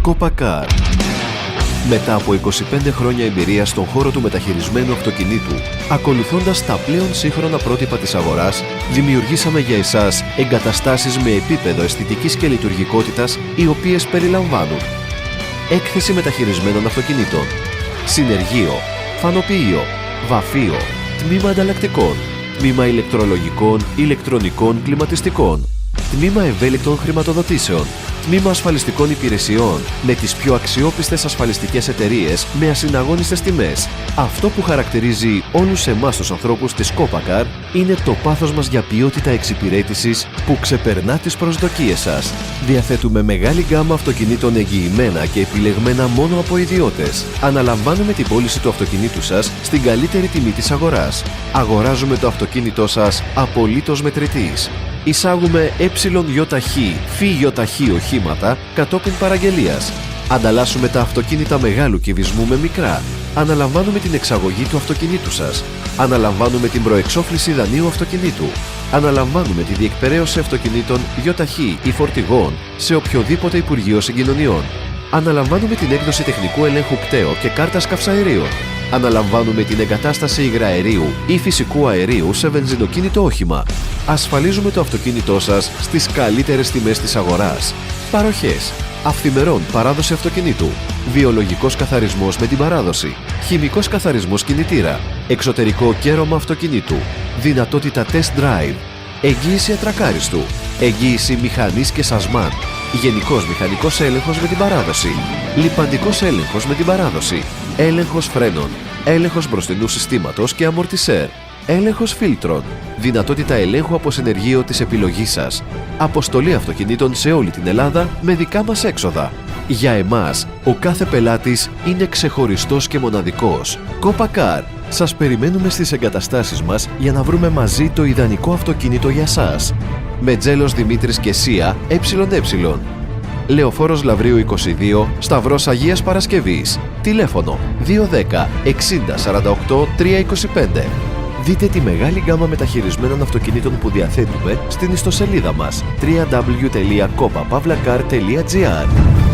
Κόπα-Καρ. Μετά από 25 χρόνια εμπειρία στον χώρο του μεταχειρισμένου αυτοκινήτου, ακολουθώντας τα πλέον σύγχρονα πρότυπα της αγοράς, δημιουργήσαμε για εσάς εγκαταστάσεις με επίπεδο αισθητικής και λειτουργικότητας, οι οποίες περιλαμβάνουν έκθεση μεταχειρισμένων αυτοκινήτων, συνεργείο, φανοποιείο, βαφείο, τμήμα ανταλλακτικών, τμήμα ηλεκτρολογικών, ηλεκτρονικών, κλιματιστικών, τμήμα ευέλικτων χρηματοδοτήσεων, τμήμα ασφαλιστικών υπηρεσιών με τις πιο αξιόπιστες ασφαλιστικές εταιρείες με ασυναγώνιστες τιμές. Αυτό που χαρακτηρίζει όλους εμάς τους ανθρώπους της Κόπα-Καρ είναι το πάθος μας για ποιότητα εξυπηρέτησης που ξεπερνά τις προσδοκίες σας. Διαθέτουμε μεγάλη γκάμα αυτοκινήτων εγγυημένα και επιλεγμένα μόνο από ιδιώτες. Αναλαμβάνουμε την πώληση του αυτοκινήτου σας στην καλύτερη τιμή της αγοράς. Αγοράζουμε το αυτοκίνητό σας απολύτως μετρητής. Εισάγουμε ΕΙΧ, ΦΙΙ οχήματα κατόπιν παραγγελίας. Ανταλλάσσουμε τα αυτοκίνητα μεγάλου κυβισμού με μικρά. Αναλαμβάνουμε την εξαγωγή του αυτοκινήτου σας. Αναλαμβάνουμε την προεξόφληση δανείου αυτοκινήτου. Αναλαμβάνουμε τη διεκπαιρέωση αυτοκινήτων ΙΧ ή φορτηγών σε οποιοδήποτε Υπουργείο Συγκοινωνιών. Αναλαμβάνουμε την έκδοση τεχνικού ελέγχου κτέο και κάρτας καυσαερίων. Αναλαμβάνουμε την εγκατάσταση υγραερίου ή φυσικού αερίου σε βενζινοκίνητο όχημα. Ασφαλίζουμε το αυτοκίνητό σας στις καλύτερες τιμές της αγοράς. Παροχές. Αυθημερών παράδοση αυτοκινήτου. Βιολογικός καθαρισμός με την παράδοση. Χημικός καθαρισμός κινητήρα. Εξωτερικό κέρωμα αυτοκινήτου. Δυνατότητα test drive. Εγγύηση ατρακάριστου. Εγγύηση μηχανής και σασμάν. Γενικός μηχανικός έλεγχος με την παράδοση. Λιπαντικός έλεγχος με την παράδοση. Έλεγχος φρένων. Έλεγχος μπροστινού συστήματος και αμορτισέρ. Έλεγχος φίλτρων. Δυνατότητα ελέγχου από συνεργείο της επιλογής σας. Αποστολή αυτοκινήτων σε όλη την Ελλάδα με δικά μας έξοδα. Για εμάς, ο κάθε πελάτης είναι ξεχωριστός και μοναδικός. Κόπα-Καρ. Σας περιμένουμε στις εγκαταστάσεις μας για να βρούμε μαζί το ιδανικό αυτοκίνητο για σας. Μετζέλος Δημήτρης και Σία ΕΕ. Λεωφόρος Λαυρίου 22, Σταυρός Αγίας Παρασκευής. Τηλέφωνο 210 60 48 325. Δείτε τη μεγάλη γκάμα μεταχειρισμένων αυτοκινήτων που διαθέτουμε στην ιστοσελίδα μας www.kopapavlacar.gr.